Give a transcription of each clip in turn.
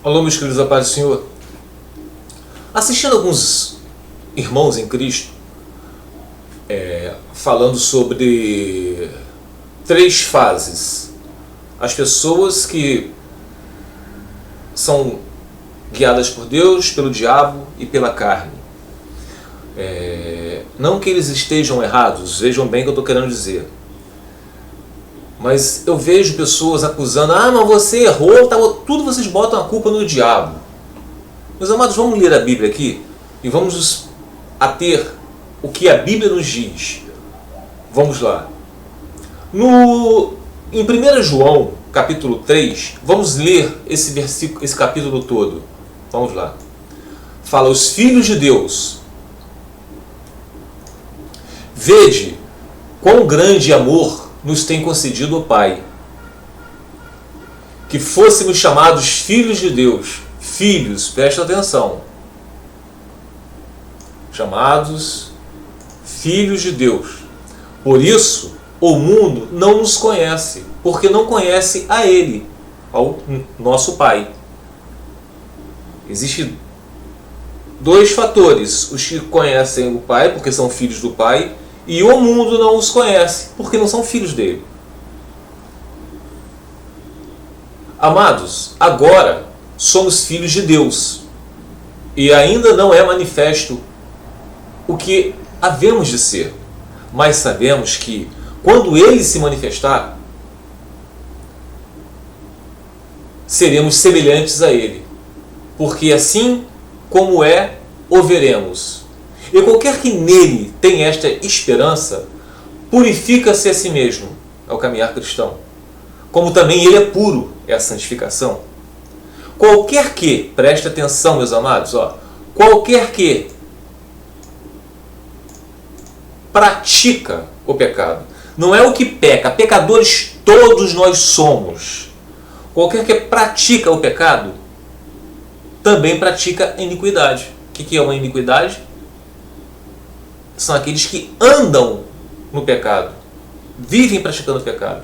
Alô, meus queridos, a paz do Senhor. Assistindo alguns irmãos em Cristo falando sobre 3 fases. As pessoas que são guiadas por Deus, pelo diabo e pela carne. Não que eles estejam errados, vejam bem o que eu estou querendo dizer. Mas eu vejo pessoas acusando, mas você errou, tudo vocês botam a culpa no diabo. Meus amados, vamos ler a Bíblia aqui e vamos nos ater o que a Bíblia nos diz. Vamos lá. Em 1 João, capítulo 3, vamos ler esse versículo, esse capítulo todo. Vamos lá. Fala, os filhos de Deus. Vede quão grande amor nos tem concedido o Pai, que fôssemos chamados filhos de Deus. Filhos, presta atenção. Chamados filhos de Deus. Por isso, o mundo não nos conhece, porque não conhece a Ele, ao nosso Pai. Existem 2 fatores: os que conhecem o Pai, porque são filhos do Pai, e o mundo não os conhece, porque não são filhos dele. Amados, agora somos filhos de Deus, e ainda não é manifesto o que havemos de ser, mas sabemos que quando Ele se manifestar, seremos semelhantes a Ele, porque assim como é, o veremos. E qualquer que nele tem esta esperança, purifica-se a si mesmo, é o caminhar cristão. Como também ele é puro, é a santificação. Qualquer que, preste atenção meus amados, qualquer que pratica o pecado, não é o que peca, pecadores todos nós somos. Qualquer que pratica o pecado, também pratica iniquidade. O que é uma iniquidade? São aqueles que andam no pecado, vivem praticando o pecado.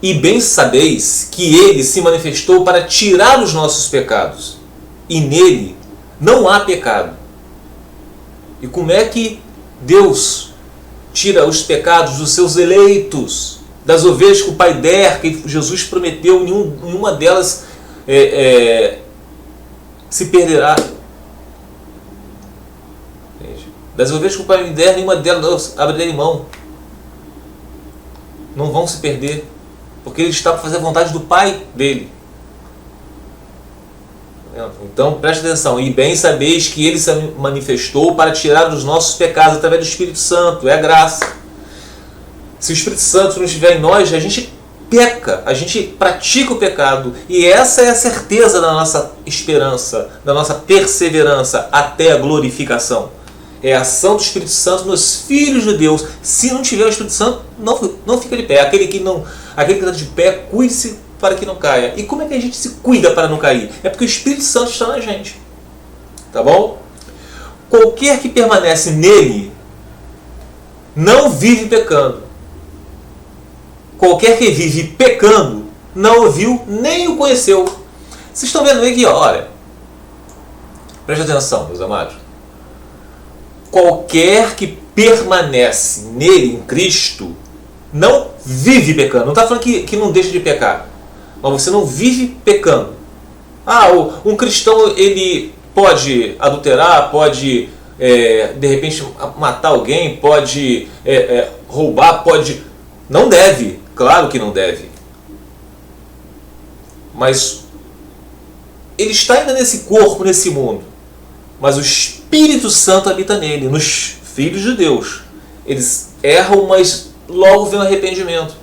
E bem sabeis que Ele se manifestou para tirar os nossos pecados, e nele não há pecado. E como é que Deus tira os pecados dos seus eleitos, das ovelhas que o Pai der, que Jesus prometeu, nenhuma delas se perderá? Das ovelhas que o Pai me der, nenhuma delas abrirei mão. Não vão se perder, porque ele está para fazer a vontade do Pai dele. Então preste atenção. E bem sabeis que Ele se manifestou para tirar os nossos pecados através do Espírito Santo. É a graça. Se o Espírito Santo não estiver em nós, a gente peca, a gente pratica o pecado. E essa é a certeza da nossa esperança, da nossa perseverança até a glorificação. É a ação do Espírito Santo nos filhos de Deus. Se não tiver o Espírito Santo, não fica de pé. Aquele que está de pé, cuide-se para que não caia. E como é que a gente se cuida para não cair? É porque o Espírito Santo está na gente. Tá bom? Qualquer que permanece nele não vive pecando. Qualquer que vive pecando não o viu nem o conheceu. Vocês estão vendo aqui, olha. Preste atenção, meus amados. Qualquer que permanece nele, em Cristo, não vive pecando. Não está falando que não deixa de pecar, mas você não vive pecando. Um cristão ele pode adulterar, pode de repente matar alguém, pode roubar, pode... Não deve, claro que não deve. Mas ele está ainda nesse corpo, nesse mundo. Mas o Espírito Santo habita nele, nos filhos de Deus. Eles erram, mas logo vem o arrependimento.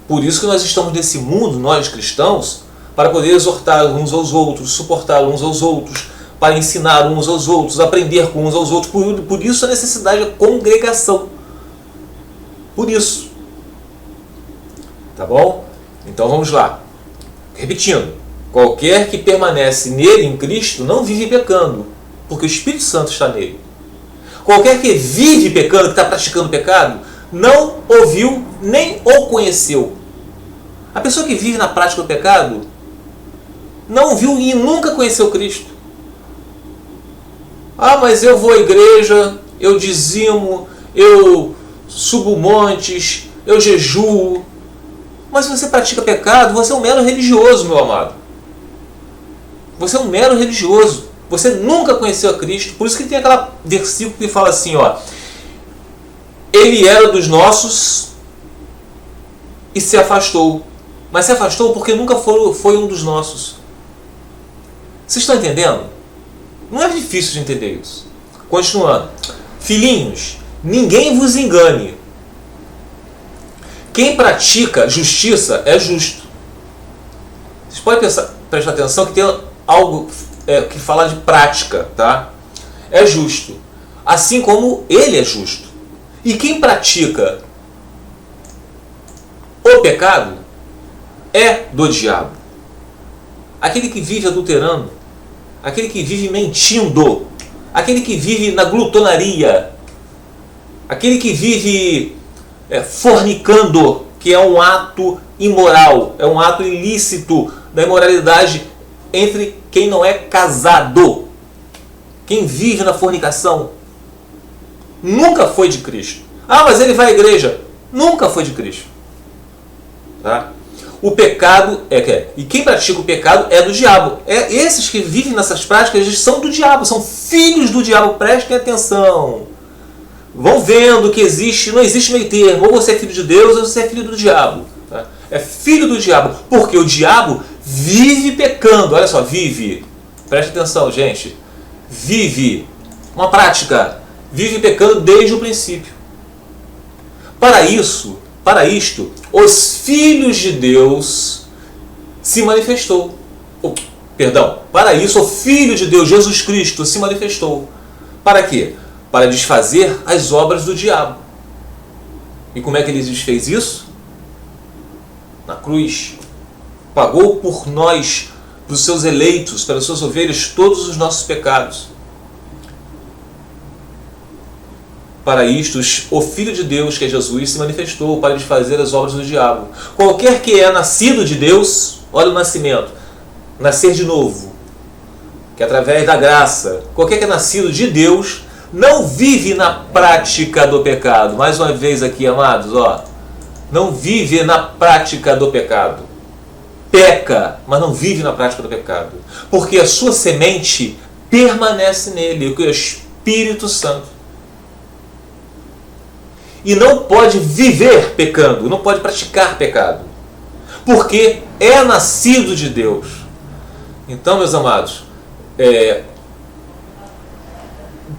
Por isso que nós estamos nesse mundo, nós cristãos, para poder exortar uns aos outros, suportar uns aos outros, para ensinar uns aos outros, aprender com uns aos outros. Por isso a necessidade da congregação. Por isso. Tá bom? Então vamos lá. Repetindo. Qualquer que permanece nele, em Cristo, não vive pecando, porque o Espírito Santo está nele. Qualquer que vive pecando, que está praticando pecado, não ouviu nem o conheceu, A pessoa que vive na prática do pecado não viu e nunca conheceu Cristo. Ah, mas eu vou à igreja, eu dizimo, eu subo montes, eu jejuo. Mas se você pratica pecado, você é um mero religioso, meu amado. Você é um mero religioso. Você nunca conheceu a Cristo. Por isso que tem aquele versículo que fala assim, ó. Ele era dos nossos e se afastou. Mas se afastou porque nunca foi um dos nossos. Vocês estão entendendo? Não é difícil de entender isso. Continuando. Filhinhos, ninguém vos engane. Quem pratica justiça é justo. Vocês podem prestar atenção que tem algo que fala de prática, tá? É justo. Assim como ele é justo. E quem pratica o pecado é do diabo. Aquele que vive adulterando, aquele que vive mentindo, aquele que vive na glutonaria, aquele que vive fornicando, que é um ato imoral, é um ato ilícito da imoralidade entre quem não é casado. Quem vive na fornicação nunca foi de Cristo. Ah, mas ele vai à igreja. Nunca foi de Cristo. Tá? O pecado e quem pratica o pecado é do diabo. Esses que vivem nessas práticas, eles são do diabo, são filhos do diabo. Prestem atenção. Vão vendo que não existe meio termo. Ou você é filho de Deus ou você é filho do diabo. Tá? É filho do diabo, porque o diabo vive pecando. Olha só, vive. Preste atenção, gente. Vive. Uma prática. Vive pecando desde o princípio. Para isto, os filhos de Deus se manifestou. Para isso, o Filho de Deus, Jesus Cristo, se manifestou. Para quê? Para desfazer as obras do diabo. E como é que ele desfez isso? Na cruz. Pagou por nós, pelos seus eleitos, pelas suas ovelhas, todos os nossos pecados. Para isto, o Filho de Deus, que é Jesus, se manifestou para desfazer as obras do diabo. Qualquer que é nascido de Deus, olha o nascimento, nascer de novo, que é através da graça. Qualquer que é nascido de Deus, não vive na prática do pecado. Mais uma vez aqui, amados, ó, não vive na prática do pecado. Peca, mas não vive na prática do pecado. Porque a sua semente permanece nele, que é o Espírito Santo. E não pode viver pecando, não pode praticar pecado, porque é nascido de Deus. Então, meus amados,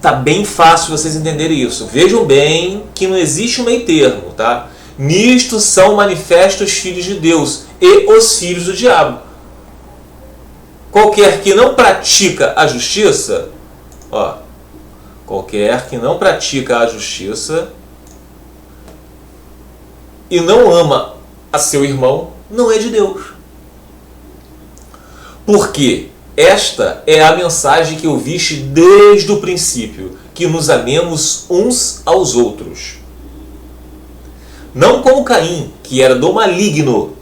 tá bem fácil vocês entenderem isso. Vejam bem que não existe um meio termo, tá? Nisto são manifestos os filhos de Deus e os filhos do diabo. Qualquer que não pratica a justiça, qualquer que não pratica a justiça e não ama a seu irmão, não é de Deus. Porque esta é a mensagem que ouviste desde o princípio, que nos amemos uns aos outros. Não como Caim, que era do maligno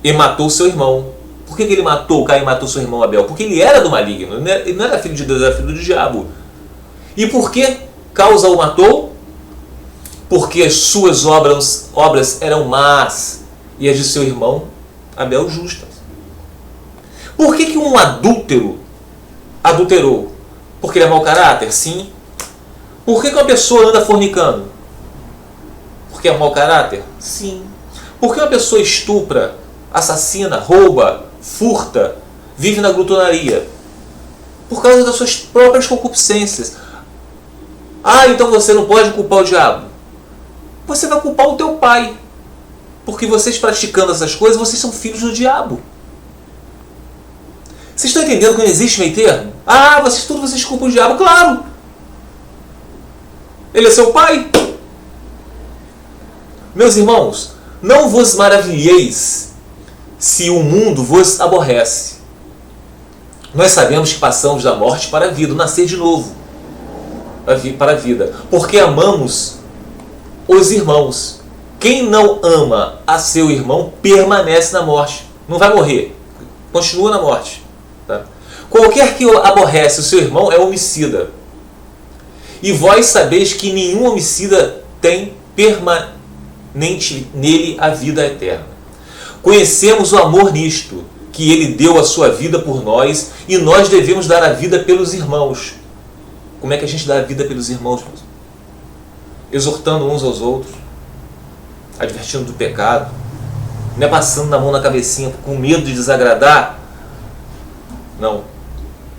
e matou seu irmão. Por que ele matou? Caim matou seu irmão Abel? Porque ele era do maligno, ele não era filho de Deus, era filho do diabo. E por que causa o matou? Porque as suas obras eram más e as de seu irmão Abel justas. Por que um adúltero adulterou? Porque ele é mau caráter? Sim. Por que uma pessoa anda fornicando? Porque é mau caráter? Sim. Por que uma pessoa estupra, assassina, rouba, furta, vive na glutonaria? Por causa das suas próprias concupiscências. Ah, então você não pode culpar o diabo. Você vai culpar o teu pai. Porque vocês praticando essas coisas, vocês são filhos do diabo. Vocês estão entendendo que não existe meio termo? Ah, vocês culpam o diabo. Claro! Ele é seu pai. Meus irmãos, não vos maravilheis se o mundo vos aborrece. Nós sabemos que passamos da morte para a vida, nascer de novo para a vida. Porque amamos os irmãos. Quem não ama a seu irmão permanece na morte. Não vai morrer. Continua na morte. Tá? Qualquer que aborrece o seu irmão é homicida. E vós sabeis que nenhum homicida tem permanente nele a vida eterna. Conhecemos o amor nisto, que ele deu a sua vida por nós, e nós devemos dar a vida pelos irmãos. Como é que a gente dá a vida pelos irmãos? Exortando uns aos outros, advertindo do pecado, não é passando na mão na cabecinha com medo de desagradar. Não.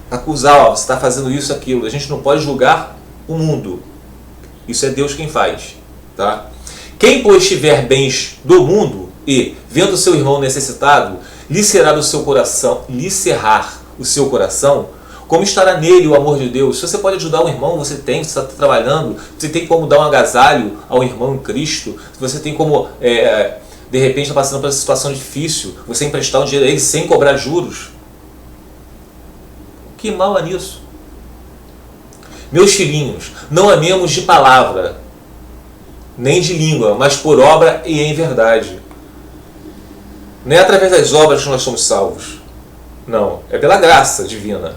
Acusar, você está fazendo isso, aquilo. A gente não pode julgar o mundo. Isso é Deus quem faz. Tá? Quem, pois, tiver bens do mundo e, vendo seu irmão necessitado, lhe cerrar o seu coração, como estará nele o amor de Deus? Se você pode ajudar um irmão, você tem, você está trabalhando, você tem como dar um agasalho ao irmão em Cristo, você tem como, de repente, está passando por uma situação difícil, você emprestar um dinheiro a ele sem cobrar juros. Que mal há nisso? Meus filhinhos, não amemos de palavra, nem de língua, mas por obra e em verdade. Não é através das obras que nós somos salvos. Não, é pela graça divina.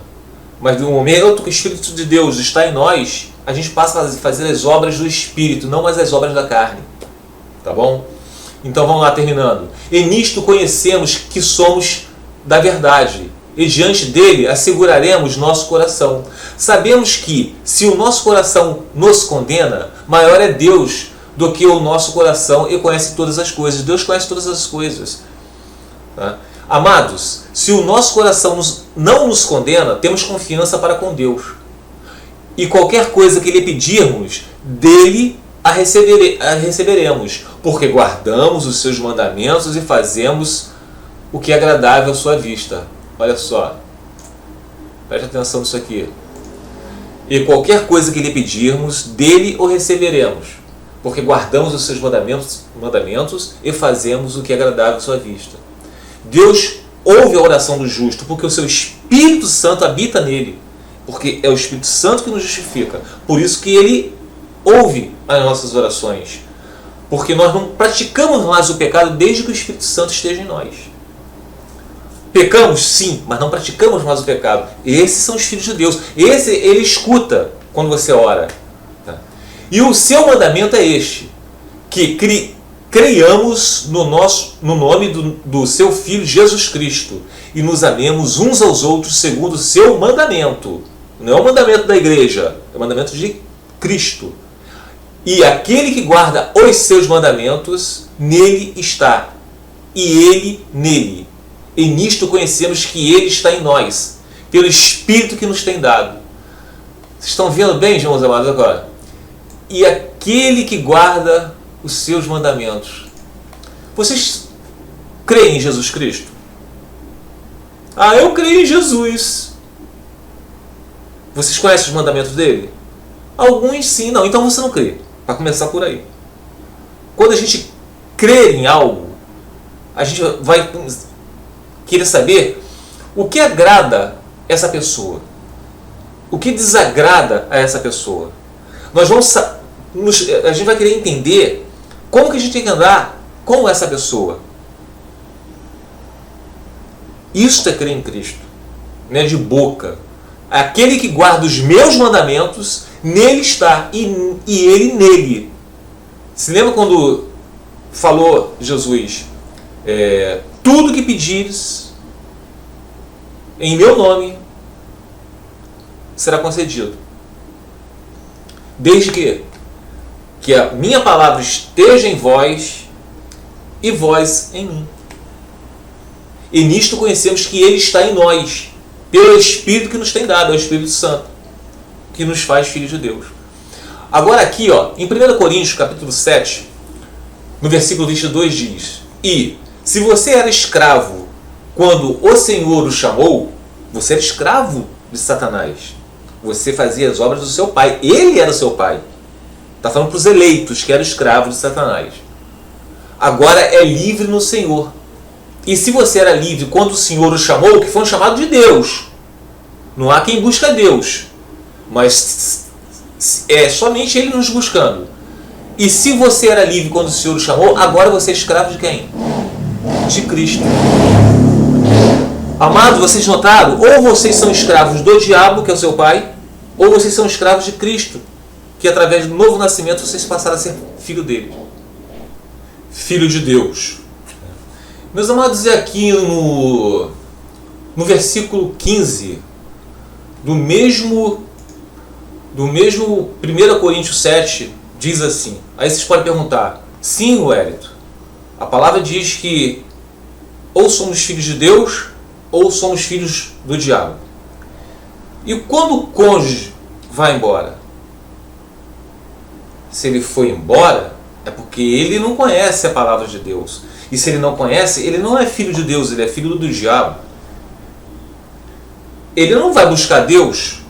Mas no momento que o Espírito de Deus está em nós, a gente passa a fazer as obras do Espírito, não mais as obras da carne. Tá bom? Então vamos lá, terminando. E nisto conhecemos que somos da verdade, e diante dele asseguraremos nosso coração. Sabemos que, se o nosso coração nos condena, maior é Deus do que o nosso coração e conhece todas as coisas. Deus conhece todas as coisas. Tá? Amados, se o nosso coração não nos condena, temos confiança para com Deus. E qualquer coisa que lhe pedirmos, dele a receberemos, porque guardamos os seus mandamentos e fazemos o que é agradável à sua vista. Olha só, preste atenção nisso aqui. E qualquer coisa que lhe pedirmos, dele o receberemos, porque guardamos os seus mandamentos e fazemos o que é agradável à sua vista. Deus ouve a oração do justo, porque o seu Espírito Santo habita nele, porque é o Espírito Santo que nos justifica. Por isso que ele ouve as nossas orações, porque nós não praticamos mais o pecado desde que o Espírito Santo esteja em nós. Pecamos, sim, mas não praticamos mais o pecado. Esses são os filhos de Deus. Ele escuta quando você ora. Tá? E o seu mandamento é este, que creiamos no nome do seu Filho Jesus Cristo e nos amemos uns aos outros segundo o seu mandamento. Não é o mandamento da igreja, é o mandamento de Cristo. E aquele que guarda os seus mandamentos, nele está, e ele nele. E nisto conhecemos que ele está em nós, pelo Espírito que nos tem dado. Vocês estão vendo bem, irmãos amados, agora? E aquele que guarda os seus mandamentos. Vocês creem em Jesus Cristo? Ah, eu creio em Jesus. Vocês conhecem os mandamentos dele? Alguns sim, não. Então você não crê. Para começar por aí. Quando a gente crê em algo, a gente vai querer saber o que agrada essa pessoa, o que desagrada a essa pessoa. A gente vai querer entender como que a gente tem que andar com essa pessoa. Isso é crer em Cristo, não é de boca. Aquele que guarda os meus mandamentos, nele está, e ele nele. Se lembra quando falou Jesus, tudo que pedires em meu nome será concedido, desde que a minha palavra esteja em vós e vós em mim. E nisto conhecemos que ele está em nós, pelo Espírito que nos tem dado, é o Espírito Santo, que nos faz filhos de Deus. Agora aqui, em 1 Coríntios, capítulo 7, no versículo 22 diz: E se você era escravo quando o Senhor o chamou, você era escravo de Satanás. Você fazia as obras do seu pai. Ele era o seu pai. Está falando para os eleitos que eram escravos de Satanás. Agora é livre no Senhor. E se você era livre quando o Senhor o chamou, que foi um chamado de Deus. Não há quem busca Deus. Mas é somente Ele nos buscando. E se você era livre quando o Senhor o chamou, agora você é escravo de quem? De Cristo. Amados, vocês notaram? Ou vocês são escravos do diabo, que é o seu pai, ou vocês são escravos de Cristo, que através do novo nascimento vocês passaram a ser filho dele. Filho de Deus. Meus amados, é aqui no versículo 15 do mesmo 1 Coríntios 7, diz assim. Aí vocês podem perguntar: sim, Wellington, a palavra diz que ou somos filhos de Deus ou somos filhos do diabo. E quando o cônjuge vai embora? Se ele foi embora, é porque ele não conhece a palavra de Deus. E se ele não conhece, ele não é filho de Deus, ele é filho do diabo. Ele não vai buscar Deus,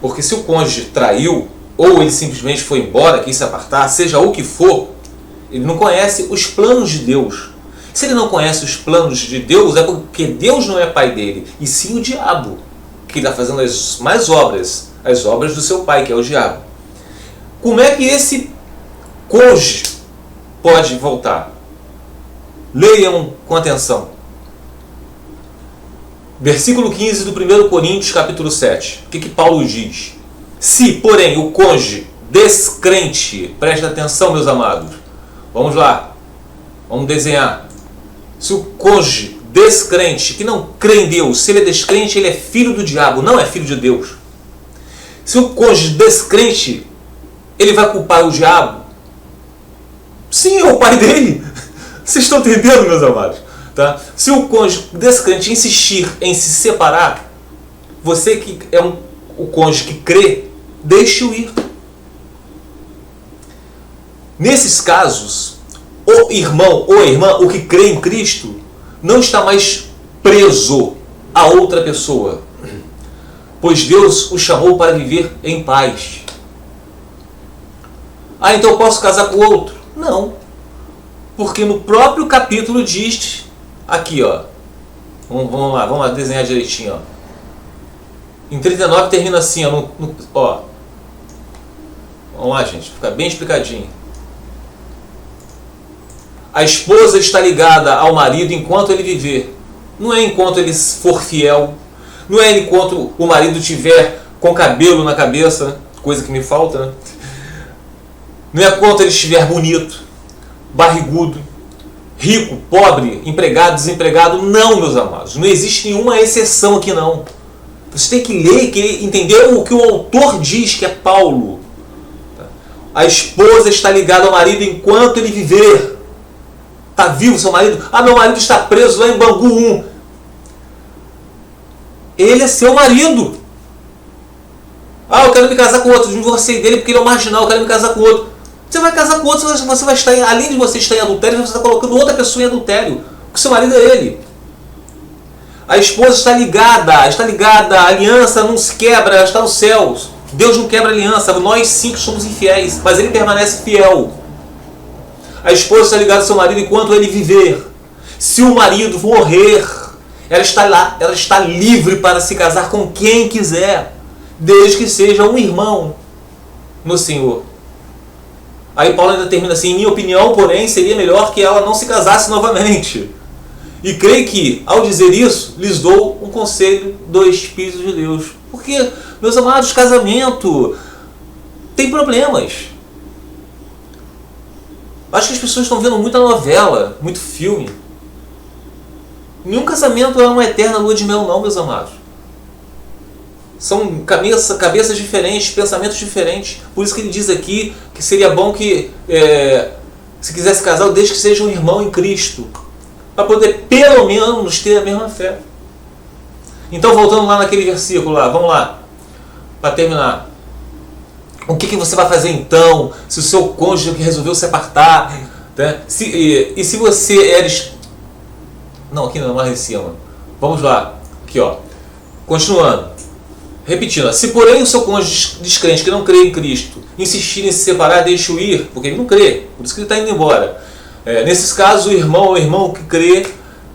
porque se o cônjuge traiu, ou ele simplesmente foi embora, quis se apartar, seja o que for, ele não conhece os planos de Deus. Se ele não conhece os planos de Deus, é porque Deus não é pai dele, e sim o diabo, que está fazendo as más obras, as obras do seu pai, que é o diabo. Como é que esse cônjuge pode voltar? Leiam com atenção. Versículo 15 do 1 Coríntios, capítulo 7. O que Paulo diz? Se, porém, o cônjuge descrente, presta atenção, meus amados. Vamos lá. Vamos desenhar. Se o cônjuge descrente, que não crê em Deus, se ele é descrente, ele é filho do diabo, não é filho de Deus. Se o cônjuge descrente, ele vai culpar o diabo? Sim, é o pai dele. Vocês estão entendendo, meus amados? Tá? Se o cônjuge descrente insistir em se separar, você que é o cônjuge que crê, deixe-o ir. Nesses casos, o irmão ou a irmã, o que crê em Cristo, não está mais preso a outra pessoa, pois Deus o chamou para viver em paz. Ah, então eu posso casar com outro? Não. Porque no próprio capítulo diz, aqui ó, vamos lá desenhar direitinho, ó. Em 39 termina assim, ó, ó. Vamos lá, gente, fica bem explicadinho. A esposa está ligada ao marido enquanto ele viver. Não é enquanto ele for fiel, não é enquanto o marido tiver com cabelo na cabeça, coisa que me falta, né? Não é enquanto ele estiver bonito, barrigudo, rico, pobre, empregado, desempregado. Não, meus amados. Não existe nenhuma exceção aqui, não. Você tem que ler e entender o que o autor diz, que é Paulo. A esposa está ligada ao marido enquanto ele viver. Está vivo seu marido? Ah, meu marido está preso lá em Bangu 1. Ele é seu marido. Ah, eu quero me casar com outro. Divorciei dele porque ele é um marginal. Eu quero me casar com outro. Você vai casar com outro, você vai estar, além de você estar em adultério, você está colocando outra pessoa em adultério. Porque seu marido é ele. A esposa está ligada, a aliança não se quebra, ela está nos céus. Deus não quebra a aliança, nós sim que somos infiéis, mas ele permanece fiel. A esposa está ligada ao seu marido enquanto ele viver. Se o marido morrer, ela está livre para se casar com quem quiser, desde que seja um irmão no Senhor. Aí Paulo ainda termina assim: em minha opinião, porém, seria melhor que ela não se casasse novamente. E creio que, ao dizer isso, lhes dou um conselho do Espírito de Deus. Porque, meus amados, casamento tem problemas. Acho que as pessoas estão vendo muita novela, muito filme. Nenhum casamento é uma eterna lua de mel, não, meus amados. São cabeças diferentes, pensamentos diferentes. Por isso que ele diz aqui que seria bom que, se quisesse casar, desde que seja um irmão em Cristo, para poder pelo menos ter a mesma fé. Então, voltando lá naquele versículo lá, vamos lá, para terminar. O que você vai fazer então, se o seu cônjuge resolveu se apartar? Né? E se você eres... Não, aqui não, mais em cima. Vamos lá, aqui ó, continuando. Repetindo, se porém o seu cônjuge descrente, que não crê em Cristo, insistir em se separar, deixe-o ir, porque ele não crê, por isso que ele está indo embora. Nesses casos, o irmão que crê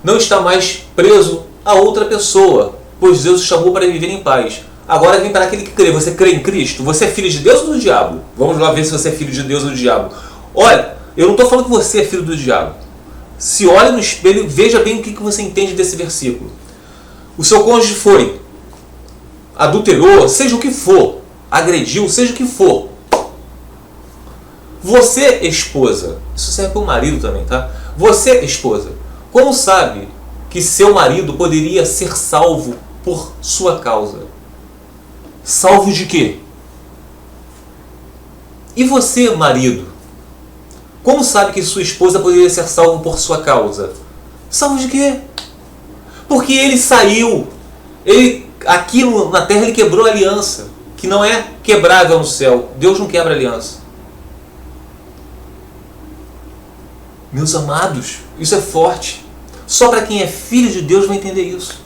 não está mais preso a outra pessoa, pois Deus o chamou para viver em paz. Agora vem para aquele que crê. Você crê em Cristo? Você é filho de Deus ou do diabo? Vamos lá ver se você é filho de Deus ou do diabo. Olha, eu não estou falando que você é filho do diabo. Se olha no espelho e veja bem o que você entende desse versículo. O seu cônjuge foi, adulterou, seja o que for, agrediu, seja o que for. Você, esposa, isso serve para o marido também, tá? Você, esposa, como sabe que seu marido poderia ser salvo por sua causa? Salvo de quê? E você, marido, como sabe que sua esposa poderia ser salvo por sua causa? Salvo de quê? Porque ele saiu, aqui na terra ele quebrou a aliança, que não é quebrável no céu. Deus não quebra aliança. Meus amados, isso é forte. Só para quem é filho de Deus vai entender isso.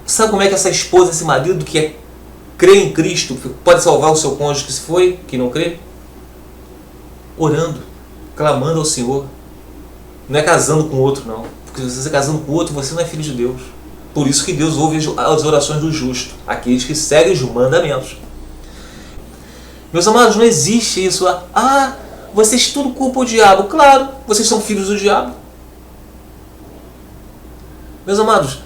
Sabe como é que essa esposa, esse marido que crê em Cristo, pode salvar o seu cônjuge que se foi, que não crê? Orando, clamando ao Senhor. Não é casando com outro, não. Porque se você está casando com outro, você não é filho de Deus. Por isso que Deus ouve as orações do justo, aqueles que seguem os mandamentos. Meus amados, não existe isso. Vocês tudo culpam o diabo. Claro, vocês são filhos do diabo. Meus amados,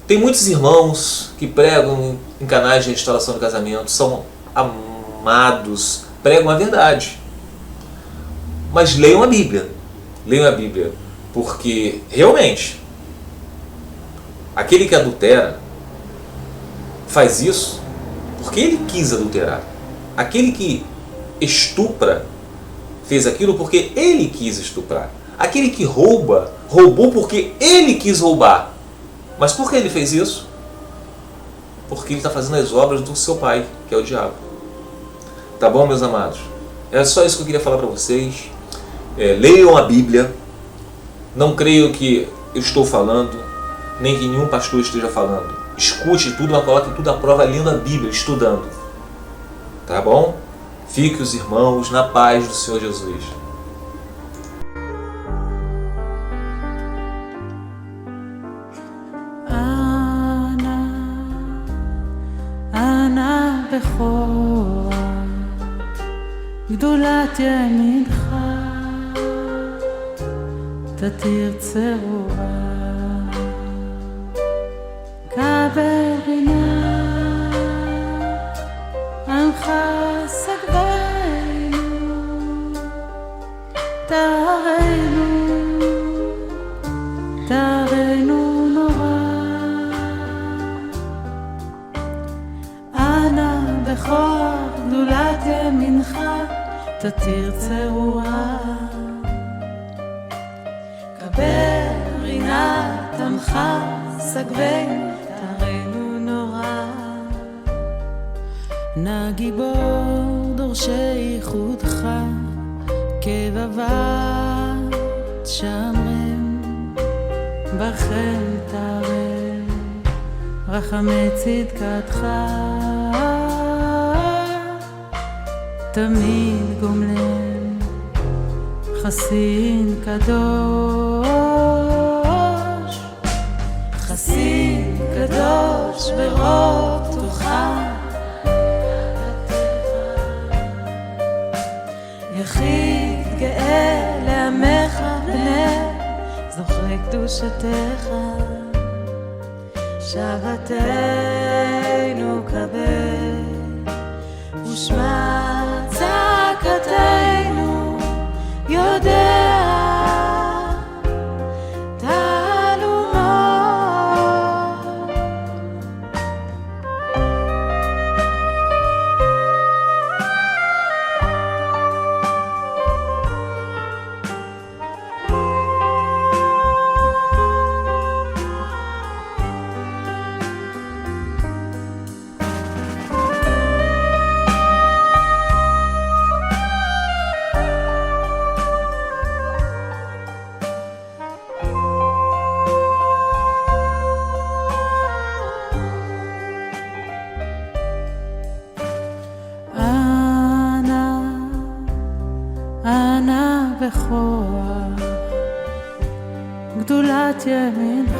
tem muitos irmãos que pregam em canais de restauração de casamento, são amados, pregam a verdade. Mas leiam a Bíblia. Leiam a Bíblia. Porque, realmente, aquele que adultera faz isso porque ele quis adulterar. Aquele que estupra fez aquilo porque ele quis estuprar. Aquele que rouba, roubou porque ele quis roubar. Mas por que ele fez isso? Porque ele está fazendo as obras do seu pai, que é o diabo. Tá bom, meus amados? É só isso que eu queria falar para vocês. Leiam a Bíblia. Não creio que eu estou falando, nem que nenhum pastor esteja falando. Escute tudo, mas coloque tudo à prova lendo a Bíblia, estudando. Tá bom? Fique os irmãos na paz do Senhor Jesus. אנא בכוח גדולת ימינך תתיר צרורה קבל בינה עמך סגבנו תרנו נורא אנא בכוח גדולת ימינך תתיר צרורה קבל רינת עמך סגבנו תרנו נורא נא גיבור דורשי ייחודך כבבת שמרם בכם תרם רחמי צדקתך תמיד גומלם חסין קדוש חסין קדוש ברוב תוכה יחיד גאה לעמך בני זוכרי קדושתך שבתנו קבל ושמע צעקתנו יודע אנא בכוח גדולת ימינך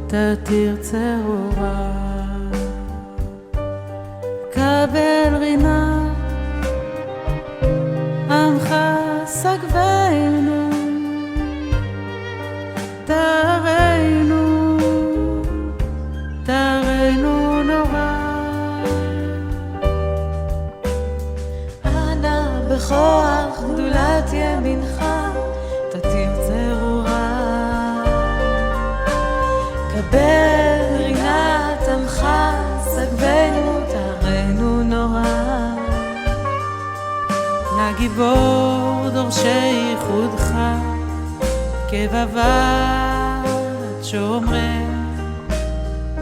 תתיר צרורה, קבל רינה, עמך סגבנו, תראינו, תראינו נורא. אנא בכוח גדולת ימינך, תתיר צרורה, קבל רינת עמך סגבנו, תראינו נורא. נא גיבור דורשי ייחודך, כבבת שומרם,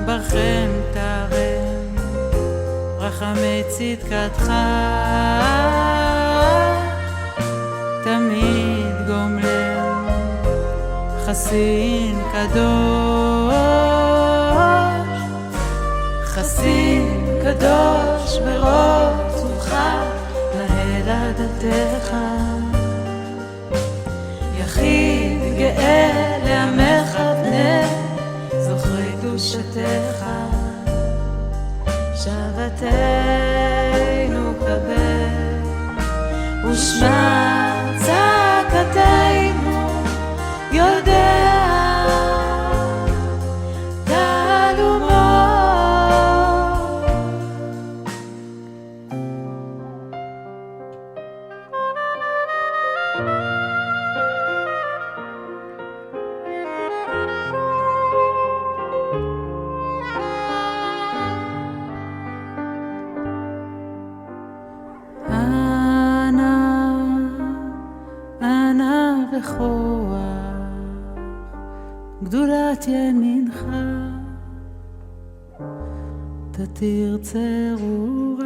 ברכם תרם, רחמי צדקתך תמיד גומלם. חסין קדוש, חסין קדוש ברוב טובך, נהל עדתך. יחיד גאה לעמך בני, זוכרי קדושתך. שבתנו קבל ושמע צעקתנו, יודע תעלומו. אנא בכוח גדולת ימינך, תתיר צרורה,